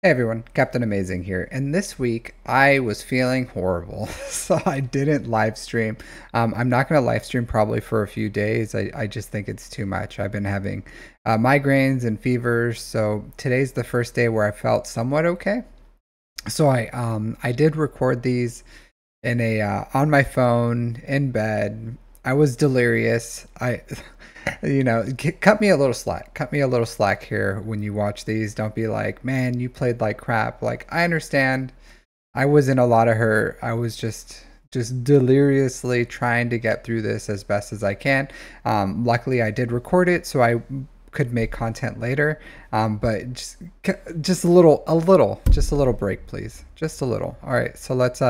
Hey everyone, Captain Amazing here, and this week I was feeling horrible, so I didn't live stream. I'm not going to live stream probably for a few days. I just think it's too much. I've been having migraines and fevers, so today's the first day where I felt somewhat okay. So I did record these in a on my phone in bed. I was delirious. Cut me a little slack. Cut me a little slack here when you watch these. Don't be like, man, you played like crap. Like, I understand. I was in a lot of hurt. I was just deliriously trying to get through this as best as I can. Luckily, I did record it, so I could make content later. But just a little break, please. Just a little. All right, so let's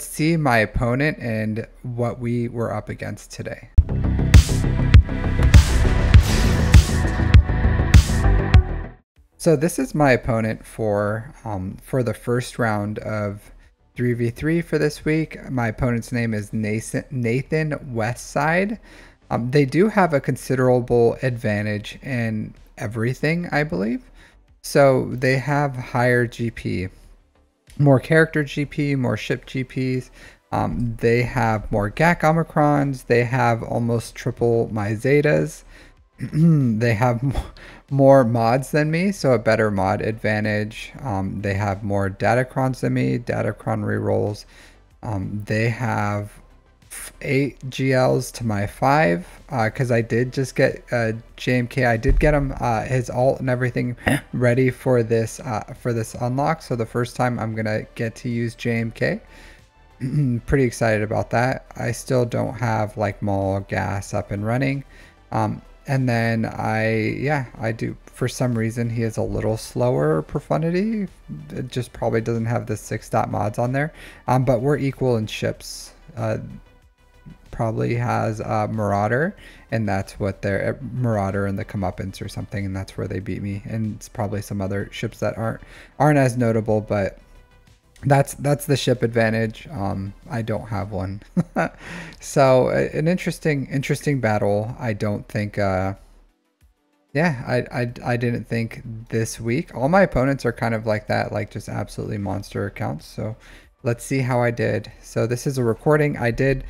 see my opponent and what we were up against today. So this is my opponent for the first round of 3v3 for this week. My opponent's name is Nathan Westside. They do have a considerable advantage in everything, I believe. So they have higher GP, more character GP, more ship GPs. They have more GAC Omicrons. They have almost triple my Zetas. They have more mods than me, so a better mod advantage. They have more datacrons than me, datacron rerolls. They have 8 GLs to my 5, because I did just get JMK. I did get him his ult and everything ready for this unlock. So the first time I'm gonna get to use JMK. Pretty excited about that. I still don't have like Maul gas up and running. And then I do, for some reason he is a little slower Profundity. It just probably doesn't have the 6 mods on there. But we're equal in ships. Probably has Marauder, and that's what they're Marauder and the Comeuppance or something, and that's where they beat me. And it's probably some other ships that aren't as notable, but that's the ship advantage. I don't have one. So an interesting battle. I don't think I didn't think this week. All my opponents are kind of like that, like just absolutely monster accounts. So let's see how I did. So this is a recording. I did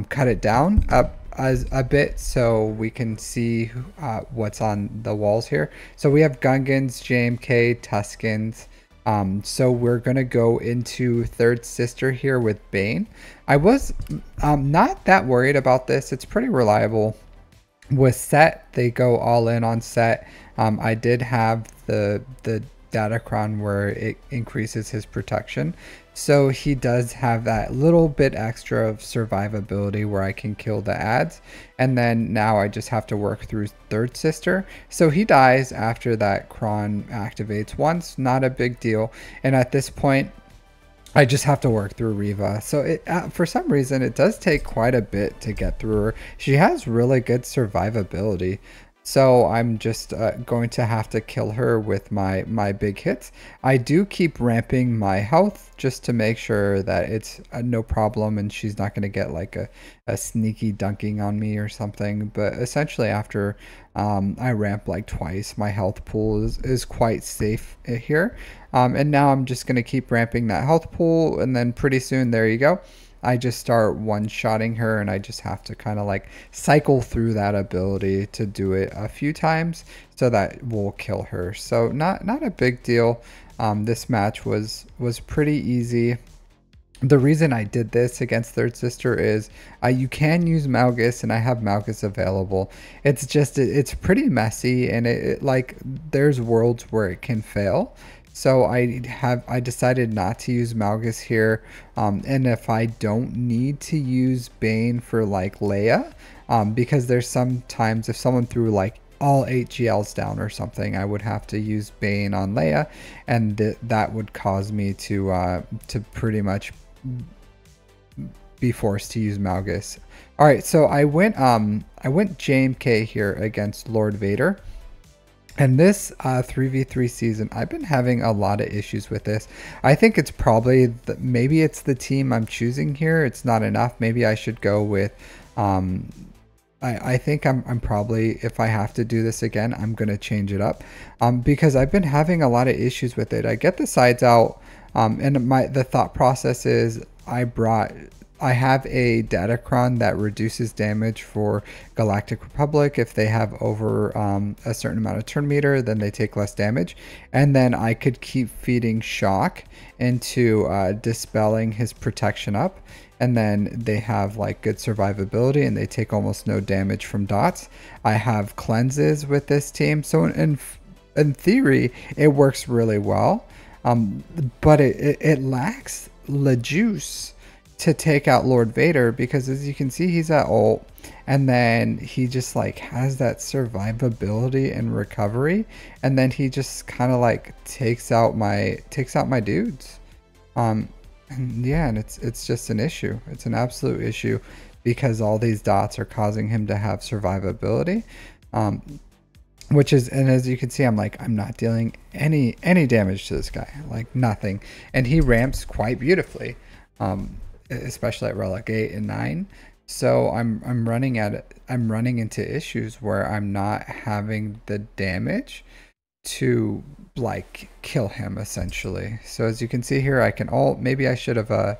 cut it down up as a bit so we can see what's on the walls here. So we have Gungans, JMK, Tuskens. So we're gonna go into Third Sister here with Bane. I was not that worried about this. It's pretty reliable. With Set, they go all in on Set. I did have the Datacron where it increases his protection. So he does have that little bit extra of survivability where I can kill the ads. And then now I just have to work through Third Sister. So he dies after that cron activates once, not a big deal. And at this point, I just have to work through Reva. So it, for some reason, it does take quite a bit to get through her. She has really good survivability. So I'm just going to have to kill her with my big hits. I do keep ramping my health just to make sure that it's no problem and she's not going to get like a sneaky dunking on me or something. But essentially after I ramp like twice, my health pool is quite safe here. And now I'm just going to keep ramping that health pool, and then pretty soon, there you go, I just start one-shotting her, and I just have to kind of like cycle through that ability to do it a few times so that will kill her. So not a big deal. This match was pretty easy. The reason I did this against Third Sister is you can use Malgus, and I have Malgus available. It's just it's pretty messy, and it like there's worlds where it can fail. So I decided not to use Malgus here, and if I don't need to use Bane for like Leia, because there's sometimes if someone threw like all 8 GLs down or something, I would have to use Bane on Leia, and that would cause me to pretty much be forced to use Malgus. All right, so I went JMK here against Lord Vader. And this 3v3 season, I've been having a lot of issues with this. I think it's probably, maybe it's the team I'm choosing here. It's not enough. Maybe I should go with I think I'm probably, if I have to do this again, I'm gonna change it up, because I've been having a lot of issues with it. I get the sides out, and the thought process is I have a Datacron that reduces damage for Galactic Republic. If they have over a certain amount of turn meter, then they take less damage. And then I could keep feeding shock into dispelling his protection up. And then they have like good survivability and they take almost no damage from dots. I have cleanses with this team. So in theory, it works really well. But it lacks the juice to take out Lord Vader, because as you can see, he's at ult, and then he just like has that survivability and recovery, and then he just kind of like takes out my dudes. And yeah, and it's just an issue. It's an absolute issue because all these dots are causing him to have survivability. Which is, and as you can see, I'm not dealing any damage to this guy, like nothing, and he ramps quite beautifully, especially at relic 8 and 9. So I'm running into issues where I'm not having the damage to like kill him essentially. So as you can see here, I can ult. Maybe I should have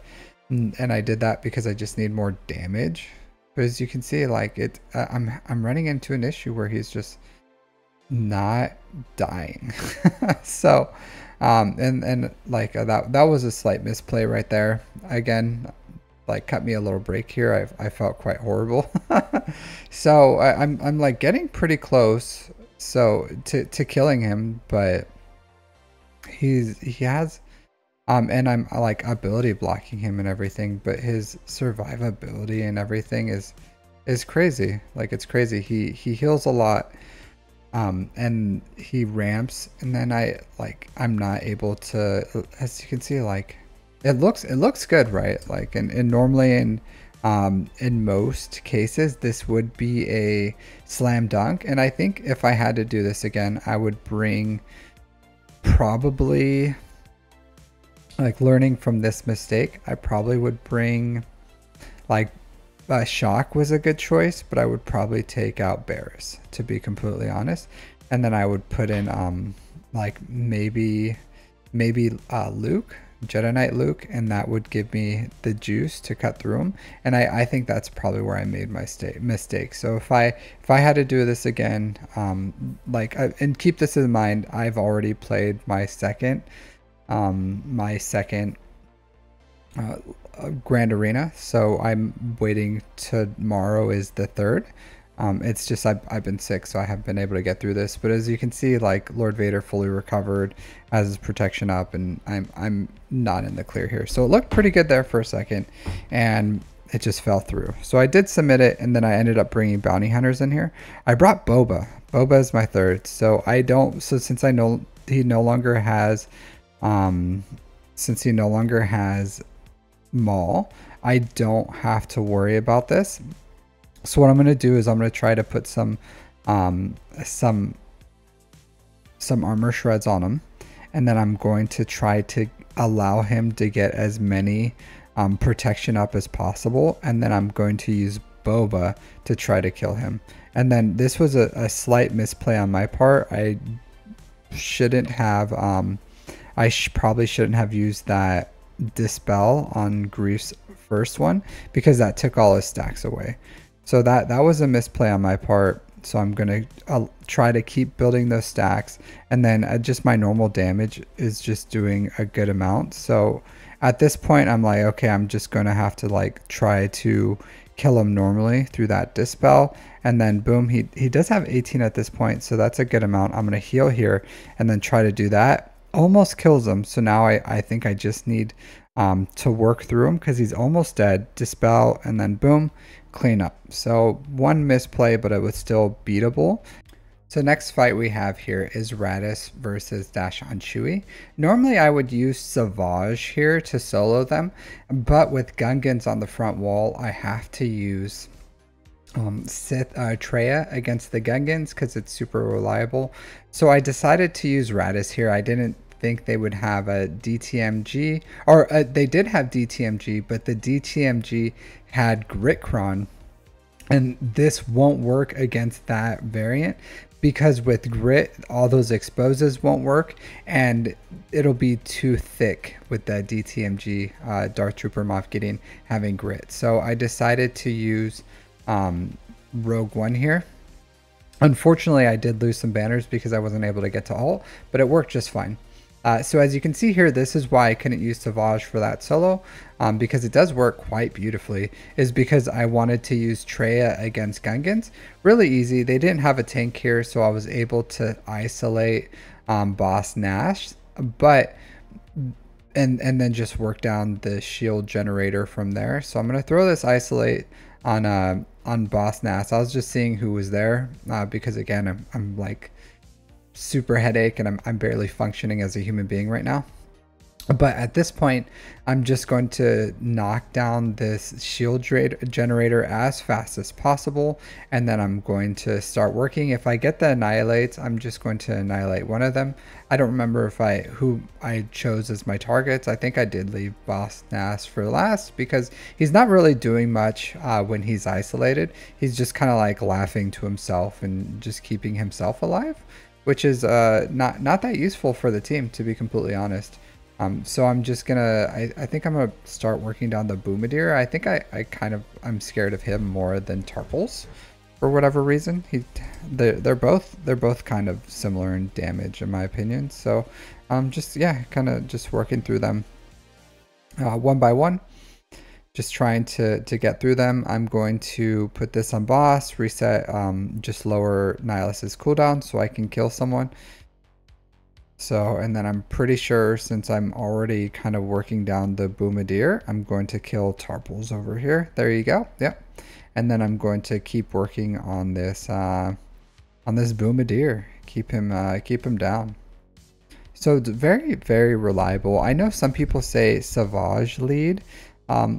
and I did that because I just need more damage. But as you can see, like I'm running into an issue where he's just not dying. So and like that was a slight misplay right there. Again, like cut me a little break here. I felt quite horrible. So I'm like getting pretty close so to killing him, but he has and I'm like ability blocking him and everything, but his survivability and everything is crazy. Like it's crazy. He heals a lot, and he ramps, and then I'm not able to, as you can see, like it looks good, right? Like and normally in most cases this would be a slam dunk, and I think if I had to do this again, I would bring probably, like learning from this mistake, I probably would bring like shock was a good choice, but I would probably take out Barris, to be completely honest, and then I would put in like maybe Luke, Jedi Knight Luke, and that would give me the juice to cut through him. And I think that's probably where I made my mistake. So if I had to do this again, and keep this in mind, I've already played my second Grand Arena, so I'm waiting. Tomorrow is the third. It's just I've been sick, so I haven't been able to get through this. But as you can see, like Lord Vader fully recovered, has his protection up, and I'm not in the clear here. So it looked pretty good there for a second, and it just fell through. So I did submit it, and then I ended up bringing bounty hunters in here. I brought Boba. Boba is my third. So I don't. So since I know he no longer has, Maul, I don't have to worry about this. So what I'm going to do is I'm going to try to put some armor shreds on him, and then I'm going to try to allow him to get as many protection up as possible, and then I'm going to use Boba to try to kill him. And then this was a slight misplay on my part. I shouldn't have probably shouldn't have used that dispel on Grief's first one, because that took all his stacks away. So that was a misplay on my part. So I'm gonna try to keep building those stacks, and then just my normal damage is just doing a good amount. So at this point I'm like, okay, I'm just gonna have to like try to kill him normally through that dispel, and then boom, he does have 18 at this point, so that's a good amount. I'm gonna heal here and then try to do that. Almost kills him. So now I think I just need to work through him because he's almost dead. Dispel, and then boom, clean up. So one misplay, but it was still beatable. So next fight we have here is Raddus versus Dashon Chewie. Normally I would use Savage here to solo them, but with Gungans on the front wall, I have to use Traya against the Gungans because it's super reliable. So I decided to use Raddus here. I didn't think they would have a DTMG, or they did have DTMG, but the DTMG had Grit Cron, And this won't work against that variant because with grit, all those exposes won't work, and it'll be too thick with the DTMG Darth Trooper Moff Gideon having grit. So I decided to use Rogue One here. Unfortunately, I did lose some banners because I wasn't able to get to ult, but it worked just fine. So as you can see here, this is why I couldn't use Savage for that solo, because it does work quite beautifully, is because I wanted to use Traya against Gungans. Really easy. They didn't have a tank here, so I was able to isolate Boss Nash, but and then just work down the shield generator from there. So I'm going to throw this isolate on Boss Nash. I was just seeing who was there, because again, I'm like super headache and I'm barely functioning as a human being right now. But at this point, I'm just going to knock down this shield generator as fast as possible, and then I'm going to start working. If I get the annihilates, I'm just going to annihilate one of them. I don't remember who I chose as my targets. I think I did leave Boss Nass for last because he's not really doing much when he's isolated. He's just kind of like laughing to himself and just keeping himself alive, which is not that useful for the team, to be completely honest. So I'm just gonna, I think I'm gonna start working down the Boomadir. I think I'm scared of him more than Tarples for whatever reason. They're both kind of similar in damage in my opinion. So just, yeah, kind of just working through them one by one. Just trying to get through them. I'm going to put this on boss, reset, just lower Nihilus's cooldown so I can kill someone. So, and then I'm pretty sure since I'm already kind of working down the Boomadir, I'm going to kill Tarples over here. There you go. Yep. And then I'm going to keep working on this Boomadir. Keep him down. So it's very, very reliable. I know some people say Savage lead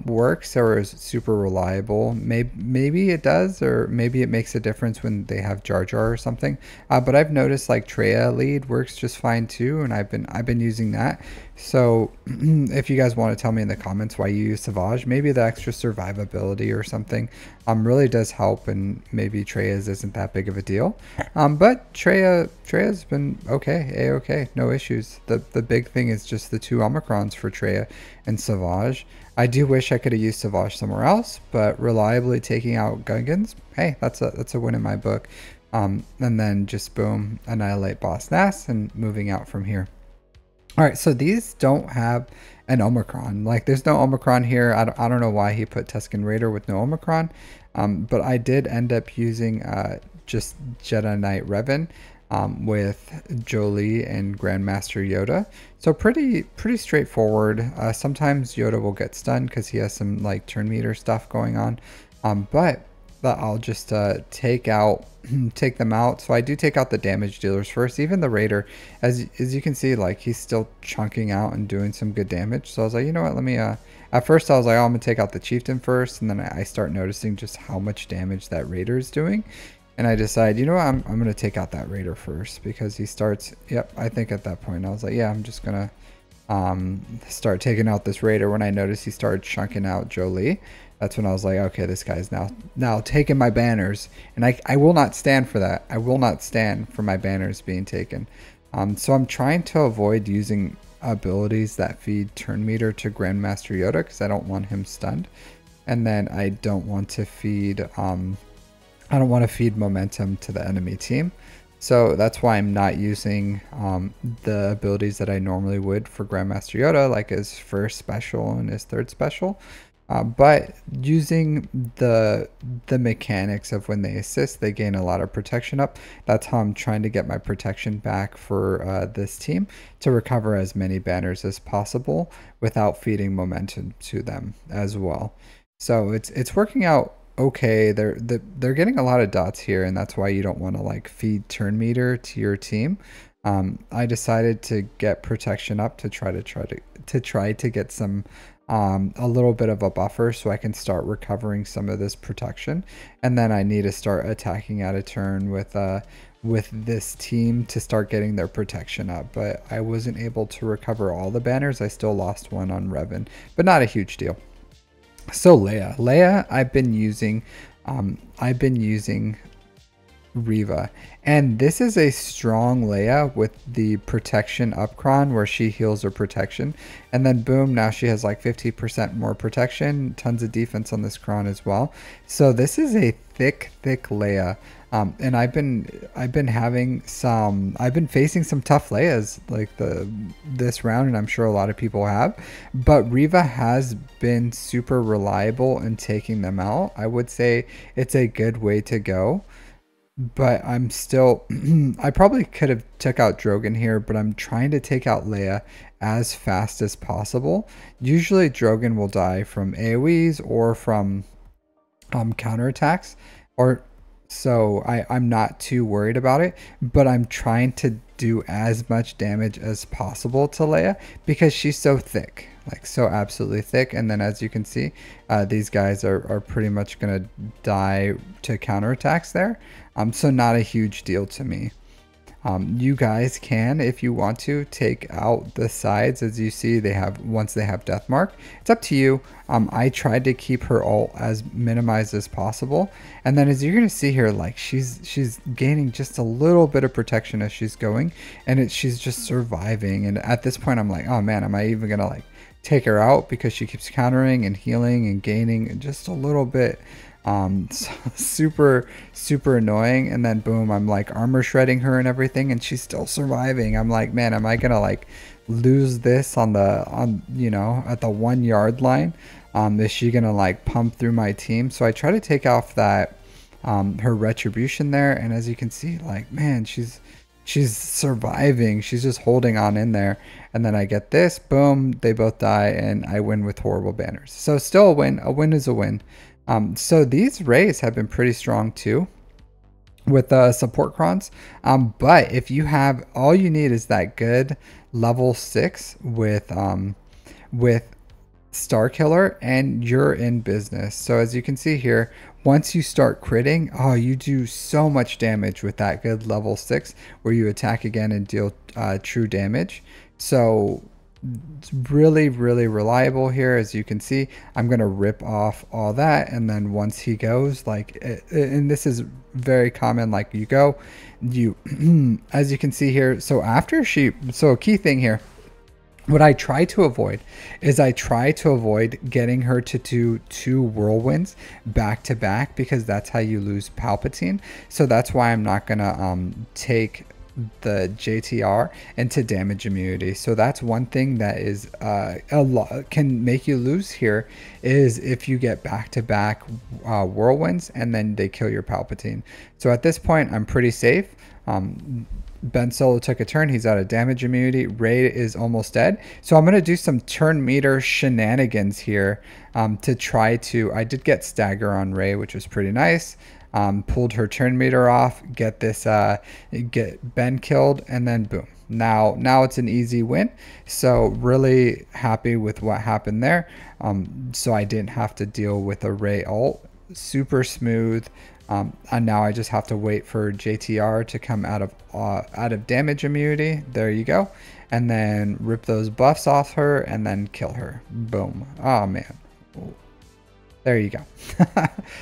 works or is super reliable. Maybe it does, or maybe it makes a difference when they have Jar Jar or something. But I've noticed like Traya lead works just fine too, and I've been using that. So if you guys want to tell me in the comments why you use Savage, maybe the extra survivability or something really does help, and maybe Traya's isn't that big of a deal. But Traya's been okay, a-okay, no issues. The big thing is just the 2 Omicrons for Traya and Savage. I do wish I could have used Savage somewhere else, but reliably taking out Gungans, hey, that's a win in my book. And then just boom, annihilate Boss Nass and moving out from here. All right, so these don't have an Omicron. Like, there's no Omicron here. I don't know why he put Tusken Raider with no Omicron, but I did end up using just Jedi Knight Revan with Jolie and Grandmaster Yoda. So pretty straightforward. Sometimes Yoda will get stunned because he has some like turn meter stuff going on, but I'll just take them out. So I do take out the damage dealers first. Even the Raider, as you can see, like he's still chunking out and doing some good damage. So I was like, you know what, let me at first I was like, oh, I'm gonna take out the Chieftain first, and then I start noticing just how much damage that Raider is doing. And I decide, you know what, I'm going to take out that Raider first because he starts, yep, I think at that point I was like, yeah, I'm just going to start taking out this Raider. When I noticed he started chunking out Jolie, that's when I was like, okay, this guy's now taking my banners. And I will not stand for that. I will not stand for my banners being taken. So I'm trying to avoid using abilities that feed turn meter to Grandmaster Yoda because I don't want him stunned. And then I don't want to feed... I don't want to feed momentum to the enemy team. So that's why I'm not using the abilities that I normally would for Grandmaster Yoda, like his first special and his third special. But using the mechanics of when they assist, they gain a lot of protection up. That's how I'm trying to get my protection back for this team, to recover as many banners as possible without feeding momentum to them as well. So it's working out okay. They're getting a lot of dots here, and that's why you don't want to like feed turn meter to your team. I decided to get protection up to try to get some a little bit of a buffer so I can start recovering some of this protection, and then I need to start attacking out of turn with this team to start getting their protection up. But I wasn't able to recover all the banners. I still lost one on Revan, but not a huge deal. So Leia, I've been using I've been using Reva, and this is a strong Leia with the protection up cron where she heals her protection, and then boom, now she has like 50% more protection, tons of defense on this cron as well. So this is a thick Leia. And I've been facing some tough Leias like this round, and I'm sure a lot of people have, but Reva has been super reliable in taking them out. I would say it's a good way to go. But I'm still, I probably could have took out Drogon here, but I'm trying to take out Leia as fast as possible. Usually Drogon will die from AoEs or from counterattacks, or so I'm not too worried about it, but I'm trying to do as much damage as possible to Leia because she's so thick, like so absolutely thick. And then as you can see, these guys are pretty much gonna die to counterattacks there. So not a huge deal to me. You guys can, if you want to, take out the sides. As you see, they have, once they have death mark, it's up to you. I tried to keep her ult as minimized as possible, and then as you're gonna see here, like she's gaining just a little bit of protection as she's going, and she's just surviving. And at this point I'm like, oh man, am I even gonna like take her out, because she keeps countering and healing and gaining just a little bit. So super annoying. And then boom, I'm like armor shredding her and everything, and she's still surviving. I'm like, man, am I gonna like lose this on you know, at the 1 yard line? Is she gonna like pump through my team? So I try to take off that her retribution there, and as you can see, like, man, she's surviving. She's just holding on in there. And then I get this, boom, they both die, and I win with horrible banners. So still a win. A win is a win. So these Rays have been pretty strong too with support crons. But if you have, all you need is that good level 6 with Star Killer, and you're in business. So as you can see here, once you start critting, oh, you do so much damage with that good level 6 where you attack again and deal true damage. So it's really reliable here. As you can see, I'm gonna rip off all that, and then once he goes, like, and this is very common, like you go, you as you can see here, so after so a key thing here, what I try to avoid is getting her to do 2 whirlwinds back to back, because that's how you lose Palpatine. So that's why I'm not gonna take the JTR into damage immunity. So that's one thing that is a lot can make you lose here, is if you get back-to-back whirlwinds and then they kill your Palpatine. So at this point I'm pretty safe. Ben Solo took a turn, he's out of damage immunity. Rey is almost dead, so I'm going to do some turn meter shenanigans here to try to, I did get stagger on Rey, which was pretty nice. Pulled her turn meter off, get Ben killed, and then boom. Now it's an easy win. So really happy with what happened there. So I didn't have to deal with a Rey ult. Super smooth. And now I just have to wait for JTR to come out of damage immunity. There you go. And then rip those buffs off her and then kill her. Boom. Oh man. There you go.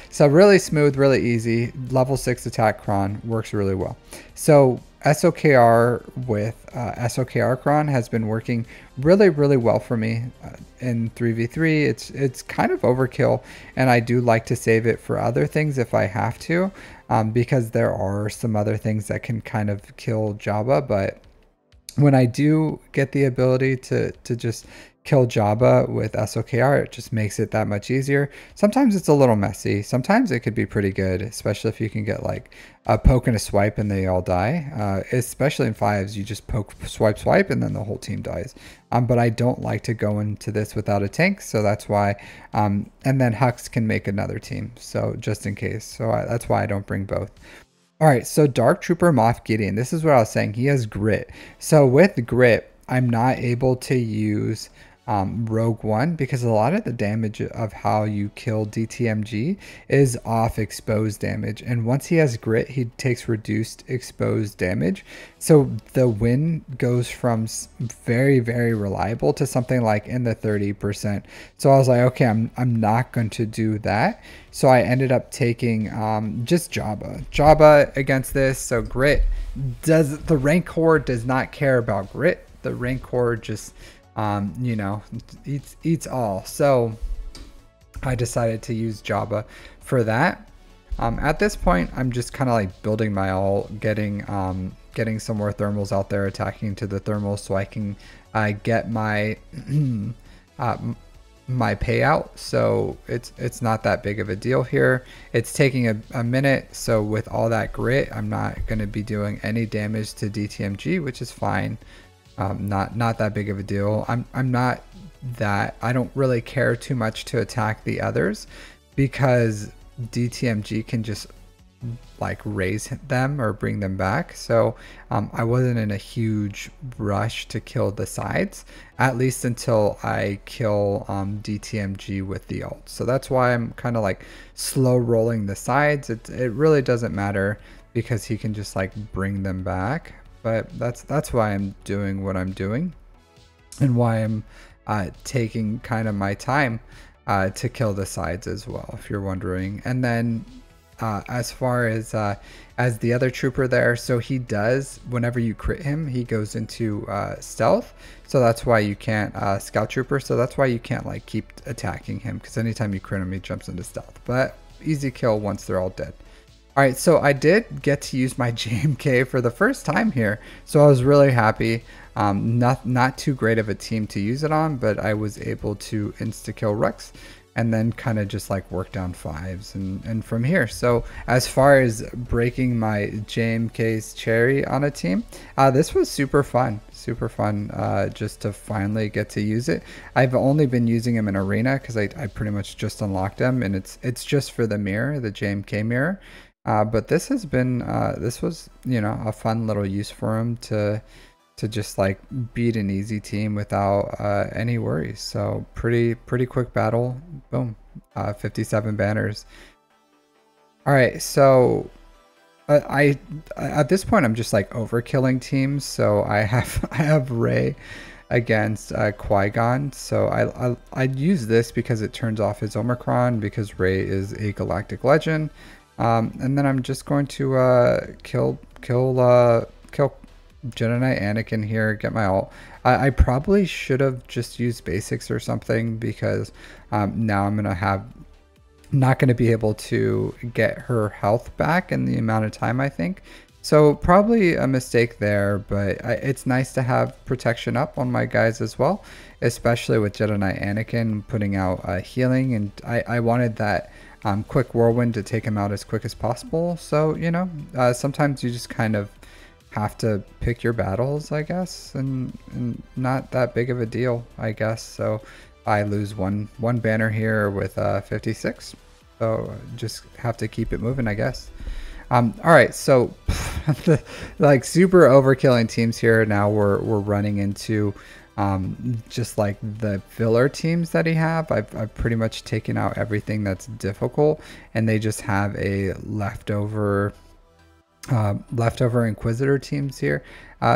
So really smooth, really easy. Level 6 attack cron works really well. So SLKR with SLKR cron has been working really well for me in 3v3. It's kind of overkill, and I do like to save it for other things if I have to, because there are some other things that can kind of kill Jabba. But when I do get the ability to just kill Jabba with SLKR, it just makes it that much easier. Sometimes it's a little messy. Sometimes it could be pretty good, especially if you can get like a poke and a swipe and they all die. Especially in 5s, you just poke, swipe, and then the whole team dies. But I don't like to go into this without a tank, so that's why. And then Hux can make another team, so just in case. So that's why I don't bring both. All right, so Dark Trooper Moff Gideon. This is what I was saying. He has grit. So with grit, I'm not able to use Rogue One, because a lot of the damage of how you kill DTMG is off exposed damage, and once he has grit he takes reduced exposed damage, so the win goes from very reliable to something like in the 30%. So I was like, okay, I'm not going to do that, so I ended up taking just Jabba against this. So grit does, the Rancor does not care about grit, the Rancor just you know, eats all. So I decided to use Jabba for that. At this point, I'm just kind of like building my ult, getting some more thermals out there, attacking to the thermals, so I can get my my payout. So it's not that big of a deal here. It's taking a minute, so with all that grit, I'm not going to be doing any damage to DTMG, which is fine. Not that big of a deal. I'm not that, I don't really care too much to attack the others, because DTMG can just like raise them or bring them back. So I wasn't in a huge rush to kill the sides, at least until I kill DTMG with the ult. So that's why I'm kind of like slow rolling the sides. It really doesn't matter, because he can just like bring them back. But that's why I'm doing what I'm doing, and why I'm taking kind of my time to kill the sides as well, if you're wondering. And then as far as the other trooper there, so he does, whenever you crit him, he goes into stealth. So that's why you can't scout trooper. So that's why you can't like keep attacking him, because anytime you crit him, he jumps into stealth. But easy kill once they're all dead. Alright, so I did get to use my JMK for the first time here, so I was really happy. Not too great of a team to use it on, but I was able to insta-kill Rex, and then kind of just like work down fives and from here. So as far as breaking my JMK's cherry on a team, this was super fun just to finally get to use it. I've only been using him in arena, because I pretty much just unlocked him, and it's just for the mirror, the JMK mirror. But this has been this was, you know, a fun little use for him to just like beat an easy team without any worries. So pretty quick battle. Boom, 57 banners. All right, so I at this point I'm just like overkilling teams. So I have Rey against Quigon. So I use this because it turns off his Omicron, because Rey is a galactic legend. And then I'm just going to kill Jedi Knight Anakin here, get my ult. I probably should have just used basics or something, because now I'm not gonna be able to get her health back in the amount of time, I think. So probably a mistake there, but it's nice to have protection up on my guys as well, especially with Jedi Knight Anakin putting out healing, and I wanted that quick whirlwind to take him out as quick as possible. So, you know, sometimes you just kind of have to pick your battles, I guess, and not that big of a deal, I guess. So I lose one banner here with 56, so just have to keep it moving, I guess. All right, so like super overkilling teams here. Now we're running into just like the filler teams that he have. I've pretty much taken out everything that's difficult, and they just have a leftover Inquisitor teams here.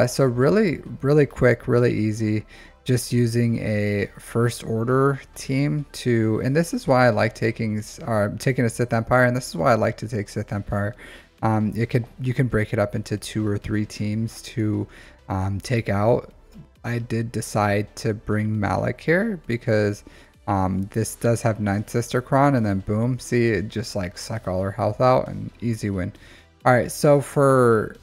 So really quick, really easy, just using a first order team to, and this is why I like taking a Sith Empire, and this is why I like to take Sith Empire. You can break it up into 2 or 3 teams to take out. I did decide to bring Malak here because this does have 9th Sister Cron, and then boom, see, it just like suck all her health out and easy win. All right, so for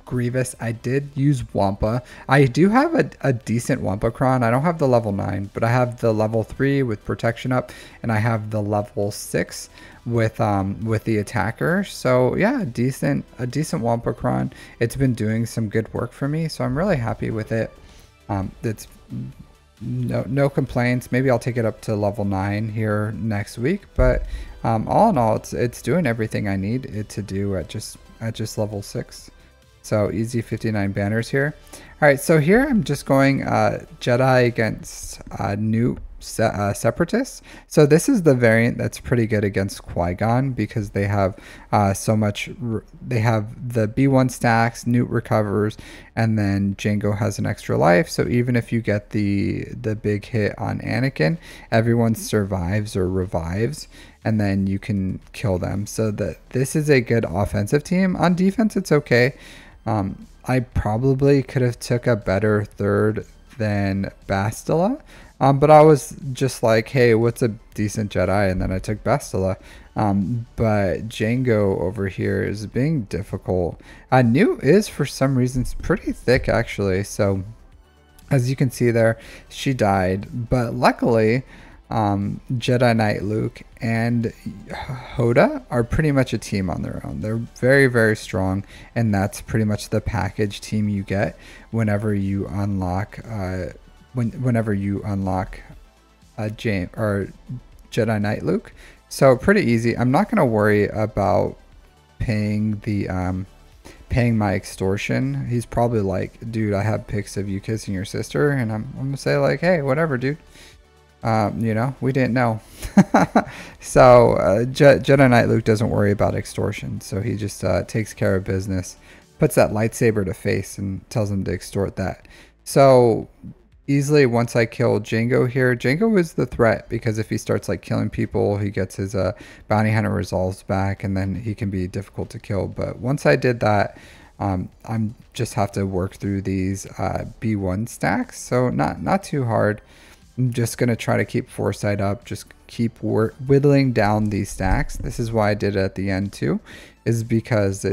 Grievous, I did use Wampa. I do have a decent Wampa Cron. I don't have the level 9, but I have the level 3 with protection up, and I have the level 6 with the attacker. So yeah, a decent Wampa Cron. It's been doing some good work for me, so I'm really happy with it. It's no complaints. Maybe I'll take it up to level 9 here next week, but all in all, it's doing everything I need it to do at just level 6. So easy 59 banners here. All right, so here I'm just going Jedi against Nute Separatists. So this is the variant that's pretty good against Qui-Gon because they have they have the B1 stacks, Nute recovers, and then Jango has an extra life. So even if you get the big hit on Anakin, everyone survives or revives, and then you can kill them. So this is a good offensive team. On defense, it's okay. I probably could have took a better third than Bastila, but I was just like, hey, what's a decent Jedi? And then I took Bastila. But Jango over here is being difficult. Nute is, for some reasons, pretty thick, actually. So as you can see there, she died. But luckily, Jedi Knight Luke and Hoda are pretty much a team on their own. They're very, very strong, and that's pretty much the package team you get whenever you unlock whenever you unlock Jedi Knight Luke. So pretty easy. I'm not going to worry about paying my extortion. He's probably like, dude, I have pics of you kissing your sister, and I'm gonna say like, hey, whatever, dude. You know, we didn't know. So Jedi Knight Luke doesn't worry about extortion, so he just takes care of business, puts that lightsaber to face and tells him to extort that. So easily, once I kill Jango here, Jango is the threat because if he starts like killing people, he gets his bounty hunter resolves back, and then he can be difficult to kill. But once I did that, I'm just have to work through these B1 stacks, so not too hard. I'm just going to try to keep foresight up, just keep whittling down these stacks. This is why I did it at the end too, is because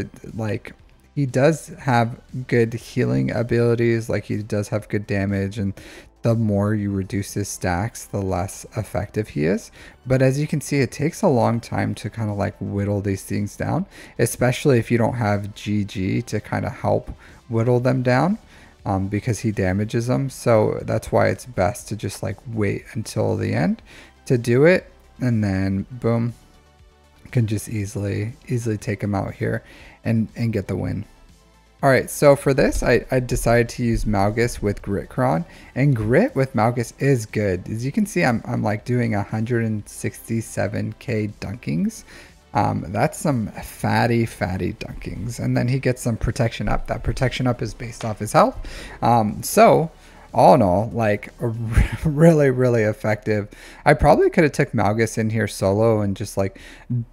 he does have good healing abilities, like he does have good damage, and the more you reduce his stacks, the less effective he is. But as you can see, it takes a long time to kind of like whittle these things down, especially if you don't have GG to kind of help whittle them down. Because he damages them. So that's why it's best to just like wait until the end to do it, and then boom, can just easily take him out here and get the win. All right, so for this, I decided to use Malgus with Grit Cron, and Grit with Malgus is good. As you can see, I'm like doing 167k dunkings. That's some fatty dunkings, and then he gets some protection up. That protection up is based off his health. So all in all, like really effective. I probably could have took Malgus in here solo and just like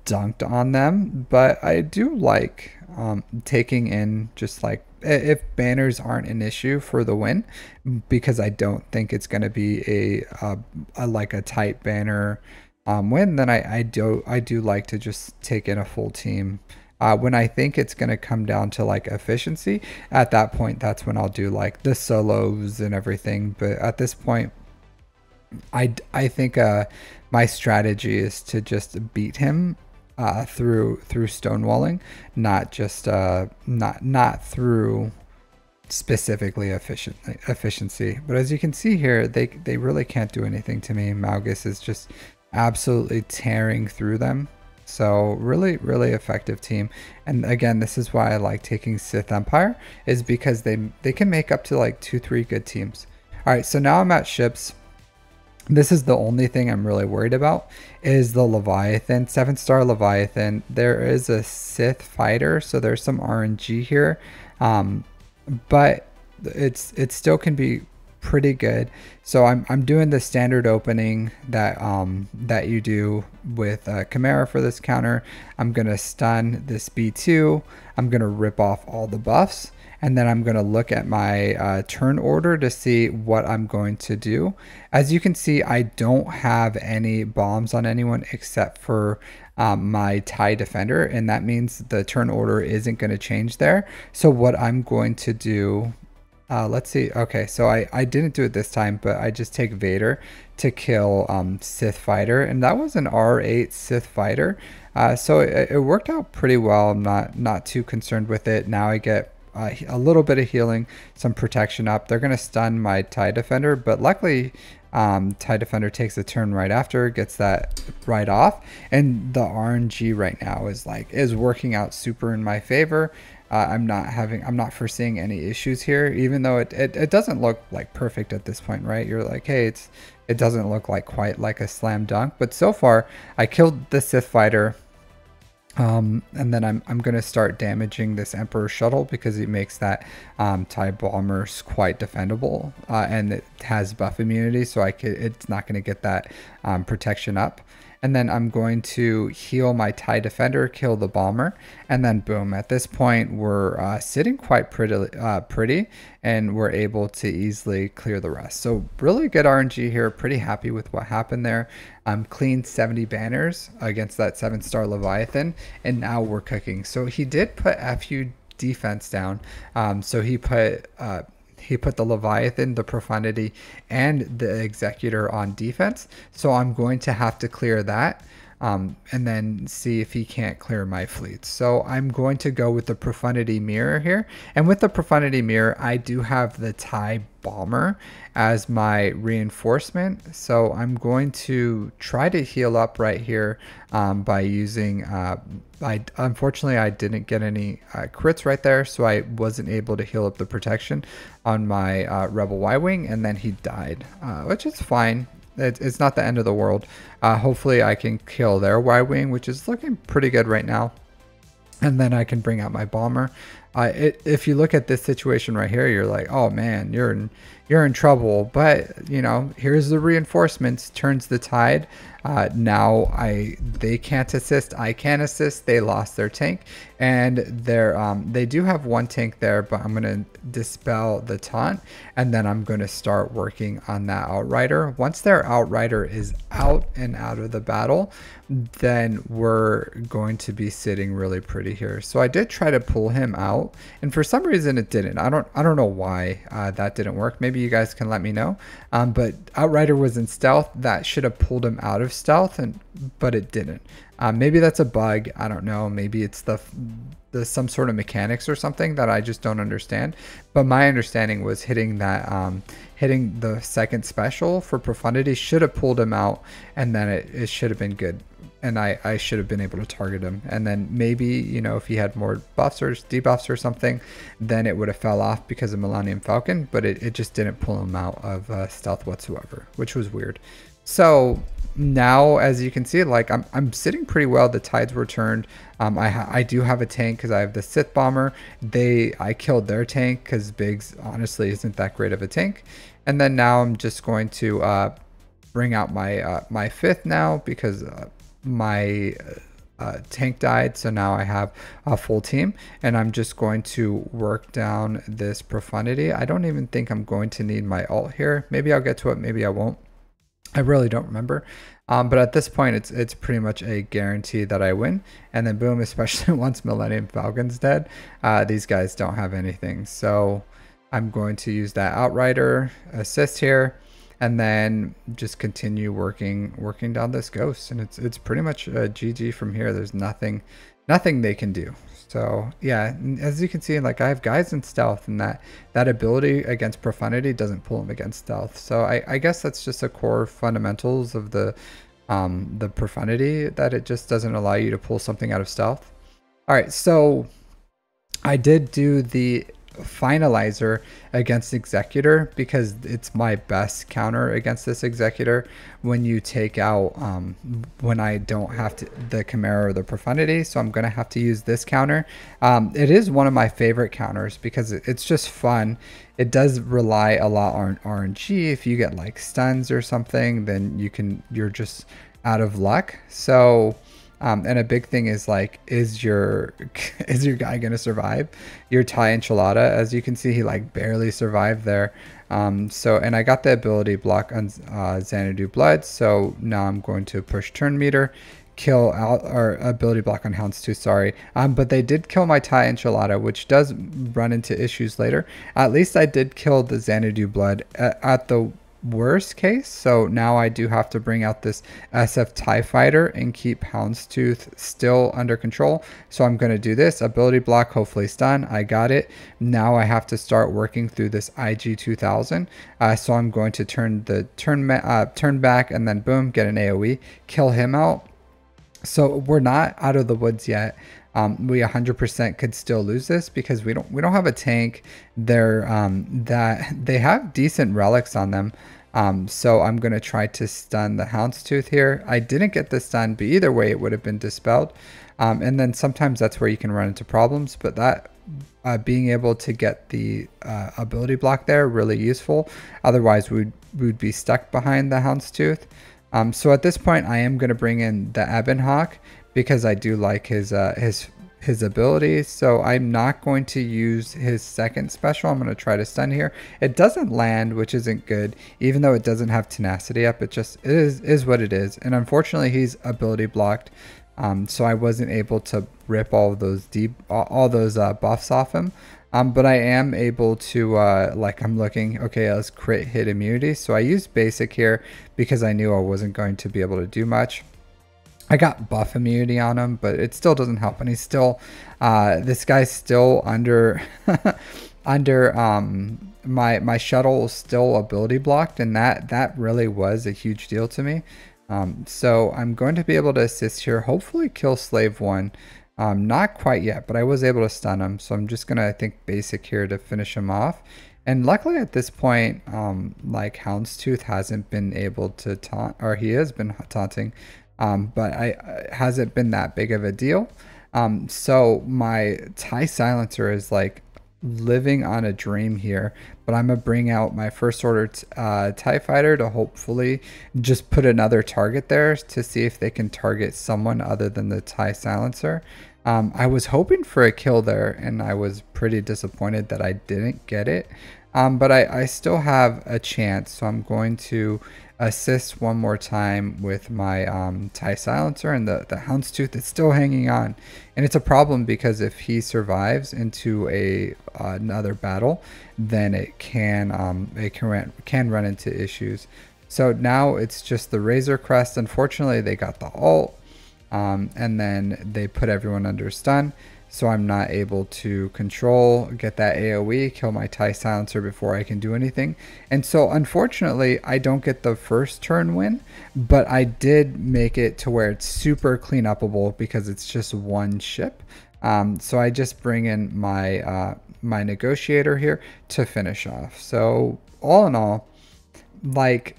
dunked on them, but I do like taking in just like if banners aren't an issue for the win, because I don't think it's going to be a tight banner win, then I do like to just take in a full team. When I think it's going to come down to like efficiency, at that point, that's when I'll do like the solos and everything. But at this point, I think my strategy is to just beat him through stonewalling, not just not through specifically efficiency. But as you can see here, they really can't do anything to me. Malgus is just absolutely tearing through them. So really effective team. And again, this is why I like taking Sith Empire, is because they can make up to like 2-3 good teams. All right, so now I'm at ships. This is the only thing I'm really worried about, is the Leviathan, 7-star Leviathan. There is a Sith fighter, so there's some RNG here, but it still can be pretty good. So I'm doing the standard opening that you do with Chimaera for this counter. I'm gonna stun this B2. I'm gonna rip off all the buffs, and then I'm gonna look at my turn order to see what I'm going to do. As you can see, I don't have any bombs on anyone except for my TIE defender, and that means the turn order isn't going to change there. So what I'm going to do, let's see. Okay, so I didn't do it this time, but I just take Vader to kill Sith fighter, and that was an R8 Sith fighter. So it worked out pretty well. I'm not too concerned with it. Now I get a little bit of healing, some protection up. They're gonna stun my TIE defender, but luckily TIE defender takes a turn right after, gets that right off, and the RNG right now is working out super in my favor. I'm not foreseeing any issues here, even though it doesn't look like perfect at this point, right? You're like, hey, it doesn't look like quite like a slam dunk, but so far I killed the Sith fighter. And then I'm going to start damaging this Emperor shuttle because it makes that TIE bomber quite defendable, and it has buff immunity, so it's not going to get that protection up. And then I'm going to heal my TIE defender, kill the bomber, and then boom. At this point, we're sitting quite pretty, and we're able to easily clear the rest. So really good RNG here. Pretty happy with what happened there. Clean 70 banners against that 7-star Leviathan, and now we're cooking. So he did put FU defense down. So he put the Leviathan, the Profundity, and the Executor on defense. So I'm going to have to clear that, and then see if he can't clear my fleets. So I'm going to go with the Profundity Mirror here. And with the Profundity Mirror, I do have the TIE Bomber as my reinforcement. So I'm going to try to heal up right here by using... unfortunately, I didn't get any crits right there, so I wasn't able to heal up the protection on my Rebel Y-Wing, and then he died, which is fine. It's not the end of the world. Hopefully I can kill their Y-Wing, which is looking pretty good right now. And then I can bring out my bomber. If you look at this situation right here, you're like, oh man, you're in trouble. But you know, here's the reinforcements, turns the tide. Now they can't assist, I can assist. They lost their tank, and they do have one tank there, but I'm gonna dispel the taunt, and then I'm gonna start working on that outrider. Once their outrider is out and out of the battle, then we're going to be sitting really pretty here. So I did try to pull him out, and for some reason it didn't. I don't know why that didn't work. Maybe you guys can let me know. But outrider was in stealth. That should have pulled him out of stealth, but it didn't. Maybe that's a bug. I don't know. Maybe it's the some sort of mechanics or something that I just don't understand. But my understanding was hitting that hitting the second special for Profundity should have pulled him out, and then it should have been good. And I should have been able to target him. And then maybe, you know, if he had more buffs or debuffs or something, then it would have fell off because of Millennium Falcon, but it just didn't pull him out of stealth whatsoever, which was weird. So now, as you can see, like I'm sitting pretty well. The tides were turned. I do have a tank because I have the Sith bomber. I killed their tank because Biggs honestly isn't that great of a tank. And then now I'm just going to bring out my my 5th now because my tank died, so now I have a full team, and I'm just going to work down this Profundity. I don't even think I'm going to need my ult here. Maybe I'll get to it, maybe I won't. I really don't remember. But at this point, it's pretty much a guarantee that I win. And then boom, especially once Millennium Falcon's dead, these guys don't have anything. So I'm going to use that Outrider assist here, and then just continue working down this ghost. And it's pretty much a GG from here. There's nothing they can do. So yeah, as you can see, like I have guys in stealth, and that ability against Profundity doesn't pull them against stealth. So I guess that's just a core fundamentals of the Profundity, that it just doesn't allow you to pull something out of stealth. All right, so I did do the Finalizer against Executor because it's my best counter against this Executor when you take out when I don't have the Chimaera or the Profundity. So I'm gonna have to use this counter. It is one of my favorite counters because it's just fun. It does rely a lot on RNG. If you get like stuns or something, then you're just out of luck. So and a big thing is like, is your guy gonna survive? Your TIE Enchilada, as you can see, he like barely survived there. And I got the ability block on Xanadu Blood, so now I'm going to push turn meter, kill out, or ability block on Houndstooth, sorry. But they did kill my TIE Enchilada, which does run into issues later. At least I did kill the Xanadu Blood at the worst case. So now I do have to bring out this SF TIE Fighter and keep Houndstooth still under control. So I'm going to do this ability block, hopefully stun. I got it. Now I have to start working through this IG 2000. So I'm going to turn back, and then boom, get an AoE, kill him out. So we're not out of the woods yet. we 100% could still lose this because we don't have a tank. That they have decent relics on them. So I'm going to try to stun the Houndstooth here. I didn't get the stun, but either way it would have been dispelled. And then sometimes that's where you can run into problems, but that being able to get the ability block there, really useful. Otherwise we'd be stuck behind the Houndstooth. So at this point I am going to bring in the Ebon Hawk because I do like his ability. So I'm not going to use his second special. I'm going to try to stun here. It doesn't land, which isn't good, even though it doesn't have tenacity up. It is what it is. And unfortunately he's ability blocked. So I wasn't able to rip all of those buffs off him. But I am able to, like I'm looking, okay, let's crit hit immunity. So I used basic here because I knew I wasn't going to be able to do much. I got buff immunity on him, but it still doesn't help. And he's still, this guy's still under, my shuttle is still ability blocked. And that really was a huge deal to me. So I'm going to be able to assist here, hopefully kill Slave 1. Not quite yet, but I was able to stun him. So I'm just going to, I think, basic here to finish him off. And luckily at this point, like Houndstooth hasn't been able to taunt, or he has been taunting, but hasn't been that big of a deal. So my TIE Silencer is like living on a dream here, but I'm gonna bring out my first order TIE fighter to hopefully just put another target there to see if they can target someone other than the TIE Silencer. I was hoping for a kill there and I was pretty disappointed that I didn't get it, but I still have a chance, so I'm going to assist one more time with my TIE Silencer, and the Houndstooth is still hanging on. And it's a problem because if he survives into another battle, then it can run into issues. So now it's just the Razor Crest. Unfortunately, they got the ult, and then they put everyone under stun. So I'm not able to get that AoE, kill my TIE Silencer before I can do anything. And so unfortunately, I don't get the first turn win, but I did make it to where it's super clean upable because it's just one ship. So I just bring in my my Negotiator here to finish off. So all in all, like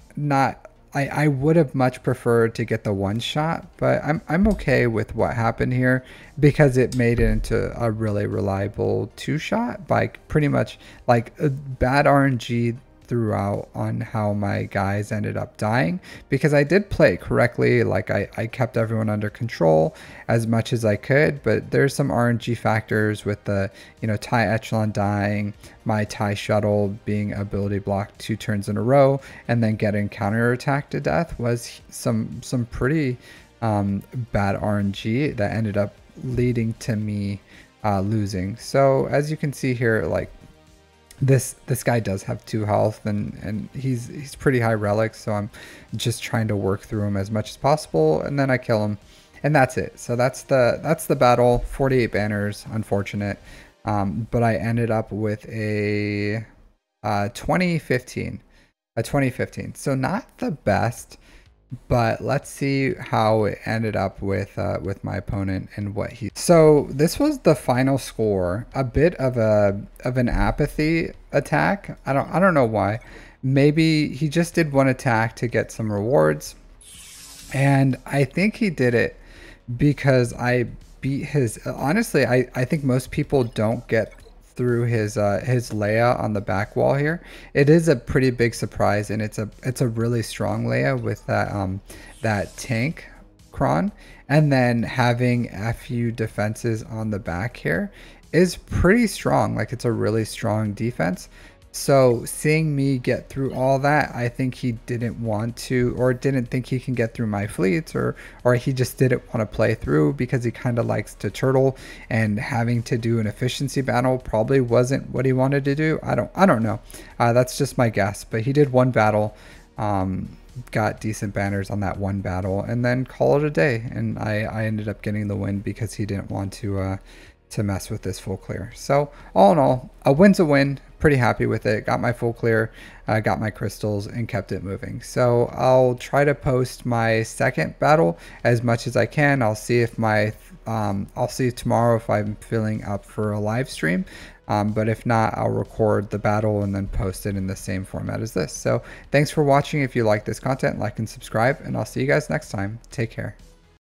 I would have much preferred to get the one shot, but I'm okay with what happened here because it made it into a really reliable two shot by pretty much like a bad RNG throughout on how my guys ended up dying, because I did play it correctly. Like I kept everyone under control as much as I could, but there's some RNG factors with the, you know, TIE Echelon dying, my TIE Shuttle being ability blocked 2 turns in a row, and then getting counterattacked to death was some pretty bad RNG that ended up leading to me losing. So as you can see here, like this guy does have 2 health, and he's pretty high relics, so I'm just trying to work through him as much as possible, and then I kill him, and that's it. So that's the battle. 48 banners, unfortunate, but I ended up with a 2015, so not the best. But let's see how it ended up with my opponent and what he. So this was the final score. A bit of an apathy attack. I don't know why. Maybe he just did one attack to get some rewards, and I think he did it because I beat his. Honestly, I think most people don't get through his Leia on the back wall here. It is a pretty big surprise, and it's a really strong Leia with that tank cron, and then having FU defenses on the back here is pretty strong. Like, it's a really strong defense. So seeing me get through all that, I think he didn't want to, or didn't think he can get through my fleets, or he just didn't want to play through because he kind of likes to turtle, and having to do an efficiency battle probably wasn't what he wanted to do. I don't know. That's just my guess. But he did one battle, got decent banners on that one battle, and then call it a day. And I ended up getting the win because he didn't want to mess with this full clear. So all in all, a win's a win. Pretty happy with it. Got my full clear, got my crystals, and kept it moving. So I'll try to post my second battle as much as I can. I'll see if my I'll see you tomorrow if I'm feeling up for a live stream. But if not, I'll record the battle and then post it in the same format as this. So thanks for watching. If you like this content, like and subscribe, and I'll see you guys next time. Take care.